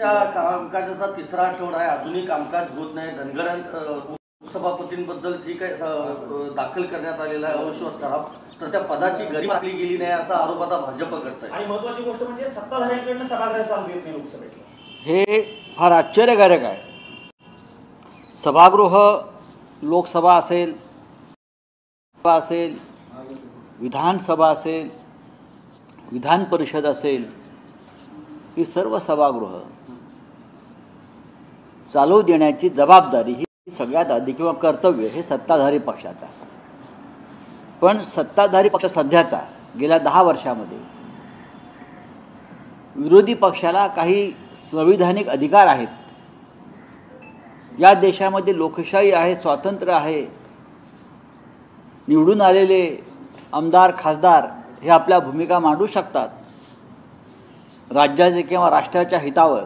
सध्याच्या कामकाजाचा तिसरा आठवडा आहे, अजूनही कामकाज होत नाही. धनगरांत उपसभापतींबद्दल जी काही दाखल करण्यात आलेला आहे अविश्वास ठराव, तर त्या पदाची गरिमा राखली गेली नाही असा आरोप आता भाजप करत आहे. आणि महत्त्वाची गोष्ट म्हणजे सत्ताधाऱ्यांकडून सभागृह चालू देत नाही लोकसभेतलं. हे फार आश्चर्यकारक आहे. सभागृह लोकसभा असेल, विधानसभा असेल, विधान परिषद असेल, ही सर्व सभागृह चालू देण्याची जबाबदारी ही सगळ्यात आधी किंवा कर्तव्य हे सत्ताधारी पक्षाचं असतं. पण सत्ताधारी पक्ष सध्याचा गेल्या 10 वर्षामध्ये विरोधी पक्षाला काही संविधानिक अधिकार आहेत. या देशामध्ये लोकशाही आहे, स्वातंत्र्य आहे. निवडून आलेले आमदार खासदार हे आपल्या भूमिका मांडू शकतात. राज्याचे किंवा राष्ट्राच्या हितावर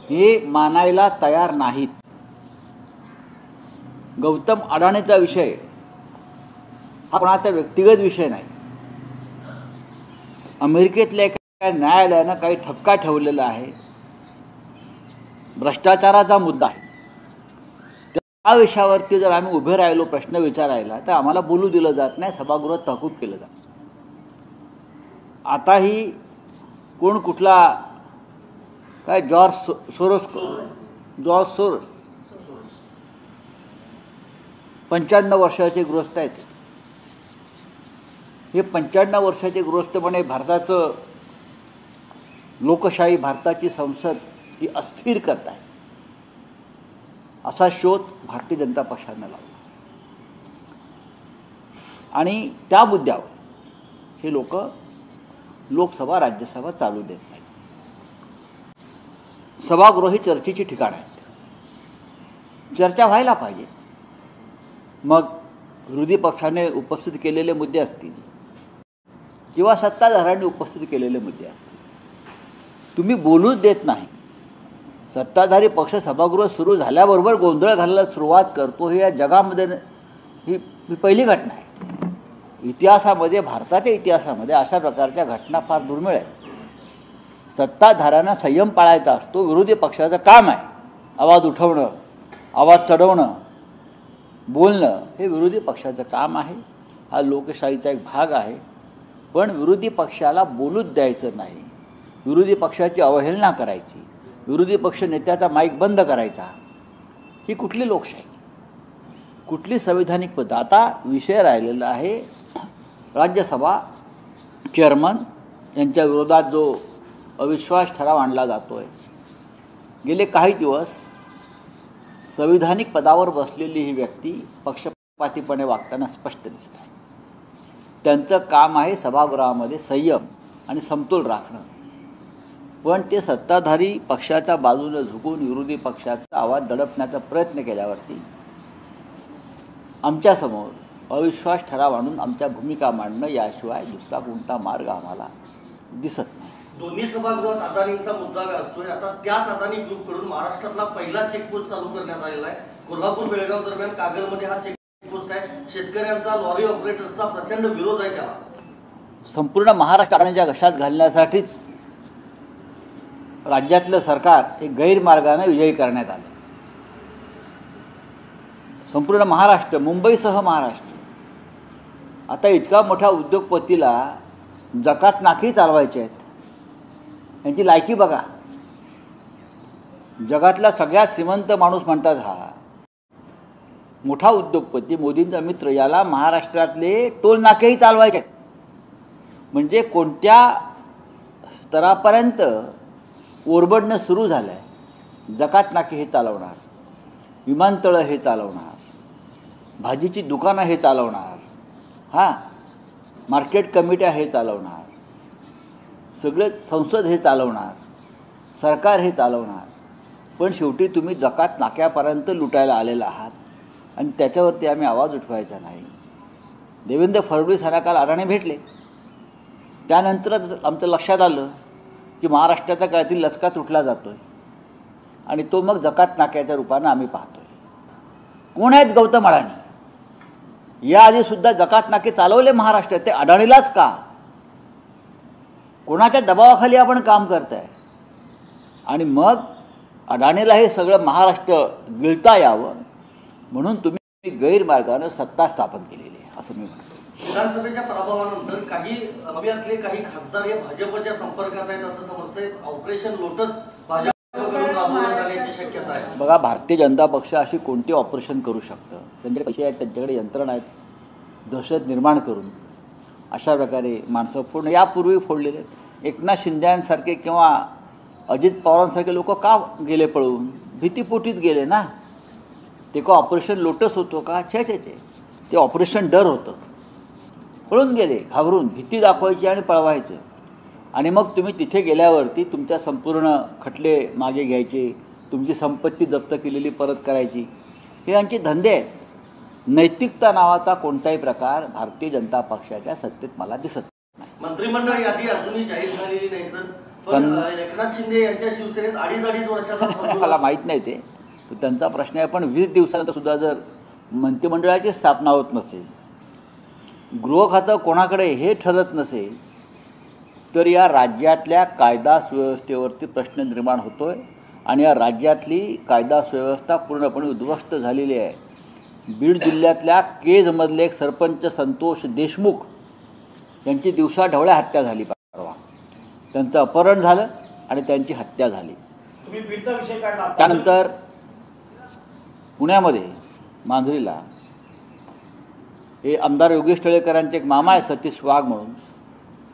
हे मानायला तयार नाहीत. गौतम अडाणीचा विषय हा कोणाचा व्यक्तिगत विषय नाही. अमेरिकेतल्या एका न्यायालयानं काही ठपका ठेवलेला आहे, भ्रष्टाचाराचा मुद्दा आहे. त्या विषयावरती जर आम्ही उभे राहिलो प्रश्न विचारायला तर आम्हाला बोलू दिलं जात नाही, सभागृहात तहकूब केलं जातं. आताही कोण कुठला काय जॉर्ज सोरोस 95 वर्षाचे गृहस्थ आहेत. हे 95 वर्षाचे गृहस्थपणे भारताचं लोकशाही, भारताची संसद ही अस्थिर करत आहे असा शोध भारतीय जनता पक्षानं लावला. आणि त्या मुद्द्यावर हे लोक लोकसभा राज्यसभा चालू देत नाहीत. सभागृह ही चर्चेची ठिकाणं आहेत. चर्चा व्हायला पाहिजे. मग विरोधी पक्षाने उपस्थित केलेले मुद्दे असतील किंवा सत्ताधाऱ्यांनी उपस्थित केलेले मुद्दे असतील, तुम्ही बोलूच देत नाही. सत्ताधारी पक्ष सभागृह सुरू झाल्याबरोबर गोंधळ घालायला सुरुवात करतो. ही या जगामध्ये ही पहिली घटना आहे. इतिहासामध्ये, भारताच्या इतिहासामध्ये अशा प्रकारच्या घटना फार दुर्मिळ आहेत. सत्ताधाऱ्यांना संयम पाळायचा असतो. विरोधी पक्षाचं काम आहे आवाज उठवणं, आवाज चढवणं, बोलणं, हे विरोधी पक्षाचं काम आहे. हा लोकशाहीचा एक भाग आहे. पण विरोधी पक्षाला बोलूच द्यायचं नाही, विरोधी पक्षाची अवहेलना करायची, विरोधी पक्ष नेत्याचा माईक बंद करायचा, ही कुठली लोकशाही, कुठली संविधानिक पद्धत? आता विषय राहिलेला आहे राज्यसभा चेअरमन यांच्या विरोधात जो अविश्वास ठराव आणला जातो आहे. गेले काही दिवस संविधानिक पदावर बसलेली ही व्यक्ती पक्षपातीपणे वागताना स्पष्ट दिसत आहे. त्यांचं काम आहे सभागृहामध्ये संयम आणि समतोल राखणं. पण ते सत्ताधारी पक्षाच्या बाजूने झुकून विरोधी पक्षाचा आवाज दडपण्याचा प्रयत्न केल्यावरती आमच्यासमोर अविश्वास ठराव आणून आमच्या भूमिका मांडणं याशिवाय दुसरा कोणता मार्ग आम्हाला दिसत नाही. दोन्ही सभागृहात अदानींचा मुद्दा असतोय. आता त्याच अदानी ग्रुपकडून महाराष्ट्रातला पहिला चेकपोस्ट चालू करण्यात आलेला आहे. कोल्हापूर बेळगाव दरम्यान कागलमध्ये हा चेकपोस्ट आहे. शेतकऱ्यांचा, लॉरी ऑपरेटर्सचा प्रचंड विरोध आहे त्याला. संपूर्ण महाराष्ट्र अडण्याच्या घशात घालण्यासाठीच राज्यातलं सरकार हे गैरमार्गाने विजयी करण्यात आलं. संपूर्ण महाराष्ट्र, मुंबईसह महाराष्ट्र. आता इतका मोठ्या उद्योगपतीला जकात नाकी चालवायचे आहेत. यांची लायकी बघा. जगातला सगळ्यात श्रीमंत माणूस म्हणतात हा मोठा उद्योगपती, मोदींचा मित्र, याला महाराष्ट्रातले टोल नाकेही चालवायचे आहेत. म्हणजे कोणत्या स्तरापर्यंत ओरबडणं सुरू झालं आहे. जकात नाके हे चालवणार, विमानतळं हे चालवणार, भाजीची दुकानं हे चालवणार, मार्केट कमिट्या हे चालवणार, सगळे संसद हे चालवणार, सरकार हे चालवणार. पण शेवटी तुम्ही जकात नाक्यापर्यंत लुटायला आलेला आहात आणि त्याच्यावरती आम्ही आवाज उठवायचा नाही. देवेंद्र फडणवीस यांना काल अडाणी भेटले. त्यानंतरच आमचं लक्षात आलं की महाराष्ट्राचा काळातील लचका तुटला जातो आहे आणि तो मग जकात नाक्याच्या रूपानं आम्ही पाहतो आहे. कोण आहेत गौतम अडाणी? याआधीसुद्धा जकात नाके चालवले महाराष्ट्रात. ते अडाणीलाच का? कोणाच्या दबावाखाली आपण काम करताय? आणि मग अडाणीला हे सगळं महाराष्ट्र गिळता यावं म्हणून तुम्ही गैरमार्गानं सत्ता स्थापन केलेली आहे असं मी म्हणतो. विधानसभेच्या पराभवानंतर काही अभियातले काही खासदार हे भाजपच्या संपर्कात आहेत असं समजतंय. ऑपरेशन लोटस भाजपकडून राबवण्यात जाण्याची शक्यता आहे. बघा, भारतीय जनता पक्ष अशी कोणती ऑपरेशन करू शकतं? त्यांच्याकडे पैसे आहेत, त्यांच्याकडे यंत्रणा आहेत. दहशत निर्माण करून अशा प्रकारे माणसं फोडणं यापूर्वी फोडलेले आहेत. एकनाथ शिंदेसारखे किंवा अजित पवारांसारखे लोक का गेले पळून? भीतीपोटीच गेले ना. ते का ऑपरेशन लोटस होतो का? छे ते ऑपरेशन डर होतं. पळून गेले घाबरून, भीती दाखवायची आणि पळवायचं. आणि मग तुम्ही तिथे गेल्यावरती तुमच्या संपूर्ण खटले मागे घ्यायचे, तुमची संपत्ती जप्त केलेली परत करायची, हे यांचे धंदे आहेत. नैतिकता नावाचा कोणताही प्रकार भारतीय जनता पक्षाच्या सत्तेत मला दिसत नाही. मंत्रिमंडळ यादी अजूनही जाहीर झालेली नाही सर, पण एकनाथ शिंदे यांच्या शिवसेनेत अडीच वर्षाचा मला माहीत नाही ते, त्यांचा प्रश्न आहे. पण 20 दिवसानंतर सुद्धा जर मंत्रिमंडळाची स्थापना होत नसेल, गृह खातं कोणाकडे हे ठरत नसेल, तर या राज्यातल्या कायदा सुव्यवस्थेवरती प्रश्न निर्माण होतोय आणि या राज्यातली कायदा सुव्यवस्था पूर्णपणे उद्ध्वस्त झालेली आहे. बीड जिल्ह्यातल्या केजमधले एक सरपंच संतोष देशमुख यांची दिवसाढवळ्या हत्या झाली परवा. त्यांचं अपहरण झालं आणि त्यांची हत्या झाली. तुम्ही बीडचा विषय काढला. त्यानंतर पुण्यामध्ये मांजरीला हे आमदार योगेश टिळेकरांचे एक मामा आहे सतीश वाघ म्हणून,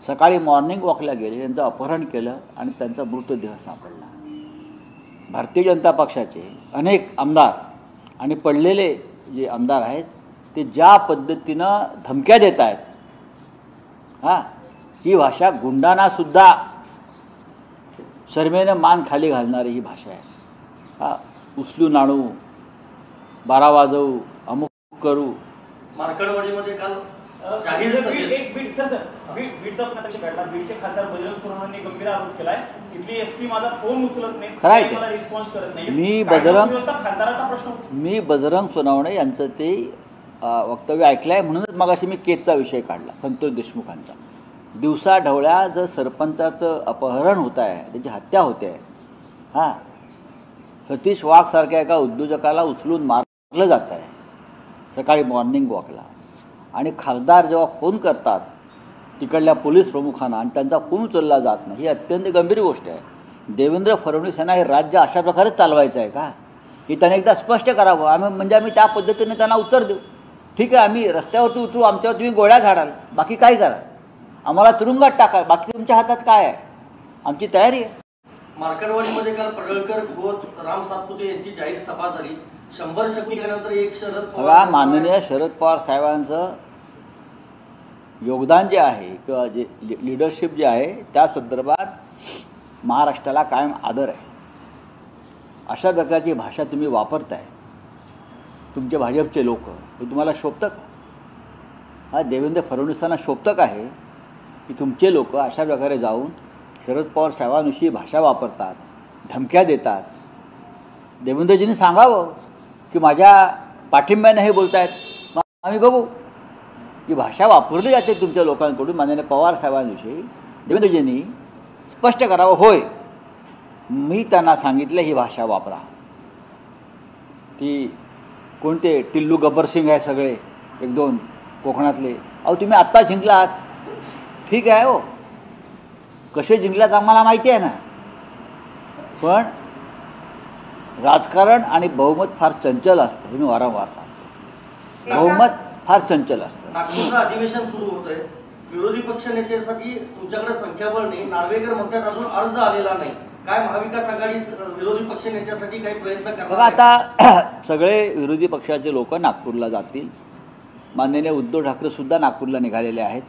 सकाळी मॉर्निंग वॉकला गेले, त्यांचं अपहरण केलं आणि त्यांचा मृतदेह सापडला. भारतीय जनता पक्षाचे अनेक आमदार आणि पडलेले जे आमदार आहेत ते ज्या पद्धतीनं धमक्या देत आहेत, ही भाषा गुंडांनासुद्धा शर्मेनं मान खाली घालणारी ही भाषा आहे. उचलून आणू, 12 वाजवू, अमुक करू. मार्कडवाडीमध्ये काल जाहीर बीडचा पण अध्यक्ष काढला. बीडचे खासदार बजरंग सोनवणेंनी गंभीर आरोप केलाय. इथली एसपी माझा फोन उचलत नाही, खरं आहे ते. मला रिस्पॉन्स करत नाही. खासदाराचा प्रश्न. मी बजरंग सोनवणे यांचं ते वक्तव्य ऐकलं आहे म्हणूनच मगाशी मी केजचा विषय काढला, संतोष देशमुखांचा. दिवसाढवळ्या जर सरपंचाचं अपहरण होत आहे, त्याची हत्या होते आहे, सतीश वाघसारख्या एका उद्योजकाला उचलून मारलं जात आहे सकाळी मॉर्निंग वॉकला, आणि खासदार जेव्हा फोन करतात तिकडल्या पोलीस प्रमुखांना आणि त्यांचा फोन उचलला जात नाही, ही अत्यंत गंभीर गोष्ट आहे. देवेंद्र फडणवीस यांना हे राज्य अशा प्रकारेच चालवायचं आहे का? हे त्याने एकदा स्पष्ट करावं. आम्ही त्या पद्धतीने त्यांना उत्तर देऊ. ठीक आहे, आम्ही रस्त्यावरती उतरू, आमच्यावर तुम्ही गोळ्या झाडाल, बाकी काय कराल, आम्हाला तुरुंगात टाकाल, बाकी तुमच्या हातात काय आहे, आमची तयारी आहे. मार्कडवाडीमध्ये काल पडळकर, खोत, राम सातपुते यांची जाहीर सभा झाली. 100 शक्ती केल्यानंतर एक शरद पवार, माननीय शरद पवार साहेबांचं योगदान जे आहे किंवा जे लिडरशिप जे आहे त्या संदर्भात महाराष्ट्राला कायम आदर आहे. अशा प्रकारची भाषा तुम्ही वापरताय, तुमचे भाजपचे लोक, हे तुम्हाला शोभतं का? देवेंद्र फडणवीसांना शोभतं का हे की तुमचे लोक अशा प्रकारे जाऊन शरद पवार साहेबांविषयी भाषा वापरतात, धमक्या देतात? देवेंद्रजींनी सांगावं की माझ्या पाठिंब्याने हे बोलत आहेत, मग आम्ही बघू. की भाषा वापरली जाते तुमच्या लोकांकडून माननीय पवार साहेबांविषयी, देवेंद्रजींनी स्पष्ट करावं, होय मी त्यांना सांगितलं ही भाषा वापरा. ती कोणते टिल्लू गब्बर सिंग आहे सगळे 1-2 कोकणातले, अहो तुम्ही आत्ता जिंकलात, ठीक आहे, हो कसे जिंकलात आम्हाला माहिती आहे ना, पण राजकारण आणि बहुमत फार चंचल असतं, हे मी वारंवार सांगतो. बहुमत फार चंचल असतं. नागपूरचं अधिवेशन सुरू होत आहे, विरोधी पक्ष नेत्यासाठी तुमच्याकडे संख्याबळ नाही, नार्वेकर म्हणतात अजून अर्ज आलेला नाही. काय महाविकास आघाडी विरोधी पक्ष नेत्यासाठी काही प्रयत्न करणार? बघा, आता सगळे विरोधी पक्षाचे लोक नागपूरला जातील. माननीय उद्धव ठाकरे सुद्धा नागपूरला निघालेले आहेत,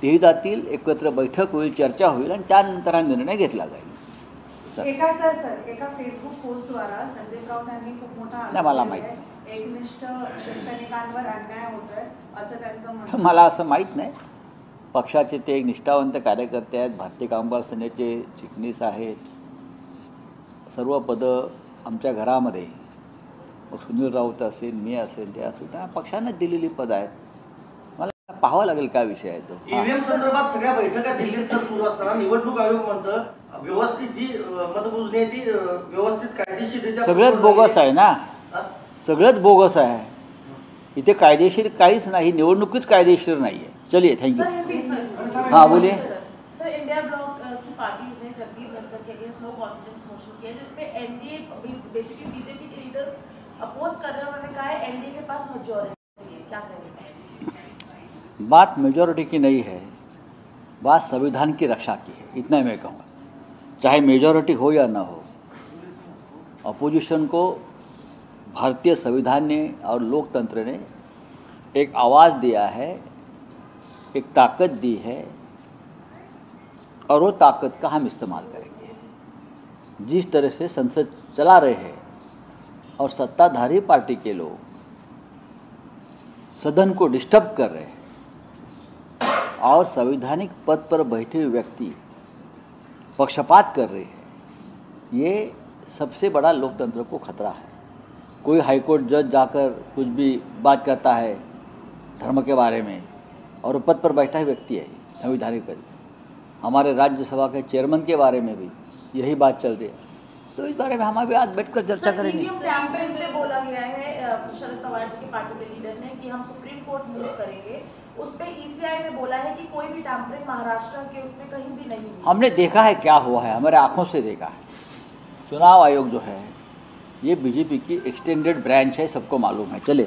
तेही जातील, एकत्र बैठक होईल, चर्चा होईल आणि त्यानंतर हा निर्णय घेतला जाईल. एका फेसबुक पोस्टद्वारा संजय राऊत यांनी खूप मोठा मला माहिती एकनिष्ठ शिवसैनिकांवर अन्याय होतोय असं त्यांचं म्हणणं. मला असं माहीत नाही. पक्षाचे ते एक निष्ठावंत कार्यकर्ते आहेत, भारतीय कामगार सेनेचे चिटणीस आहेत, सर्व पदं आमच्या घरामध्ये, मग सुनील राऊत असेल, मी असेल, ते असेल, त्या पक्षानेच दिलेली पदं आहेत. मला पाहावं लागेल काय विषय आहे तो. ईव्हीएम संदर्भात सगळ्या बैठका दिल्लीत सर सुरू असताना निवडणूक आयोग म्हणतं व्यवस्थित जी मतमोजणी आहे ती व्यवस्थित कायदेशीररित्या सगळंच बोगस आहे ना, हा? सगळंच बोगस आहे. इथे कायदेशीर काहीच नाही, निवडणुकीच कायदेशीर नाही आहे. चलिए थँक्यू. हाँ बोलिए. सर इंडिया ब्लॉक की पार्टी ने जगदीप धनखड़ के लिए नो कॉन्फिडेंस मोशन किया जिसमें एनडीए बेसिकली बीजेपी के लीडर्स अपोज कर रहे हैं. उन्होंने कहा है एनडीए के पास मेजॉरिटी है, क्या करेंगे? बात मेजॉरिटी की नहीं है, बात संविधान की रक्षा की है. इतना मैं कहूँगा, चाहे मेजॉरिटी हो या ना हो, अपोजिशन को भारतीय संविधान ने और लोकतंत्र ने एक आवाज़ दिया है, एक ताकत दी है, और वो ताकत का हम इस्तेमाल करेंगे. जिस तरह से संसद चला रहे हैं और सत्ताधारी पार्टी के लोग सदन को डिस्टर्ब कर रहे हैं और संवैधानिक पद पर बैठे हुए व्यक्ति पक्षपात कर रहे हैं, ये सबसे बड़ा लोकतंत्र को खतरा है. कोई हाईकोर्ट जज जाकर कुछ भी बात करता है धर्म के बारे में और पद पर बैठा ही व्यक्ति है संवैधानिक पद. हमारे राज्यसभा के चेयरमैन के बारे में भी यही बात चल रही है. तो इस बारे में हम अभी आज बैठकर चर्चा करेंगे. ईवीएम टैंपरिंग पे बोला गया है शरद पवार जी की पार्टी के लीडर ने कि हम सुप्रीम कोर्ट मूव करेंगे. उस पे ईसीआई ने बोला है कि कोई भी टैंपरिंग महाराष्ट्र के उसमें कहीं भी नहीं हुई. हमने देखा है क्या हुआ है, हमारे आंखों से देखा है. चुनाव आयोग जो है ये बीजेपी की एक्सटेंडेड ब्रांच है, सबको मालूम है. चले.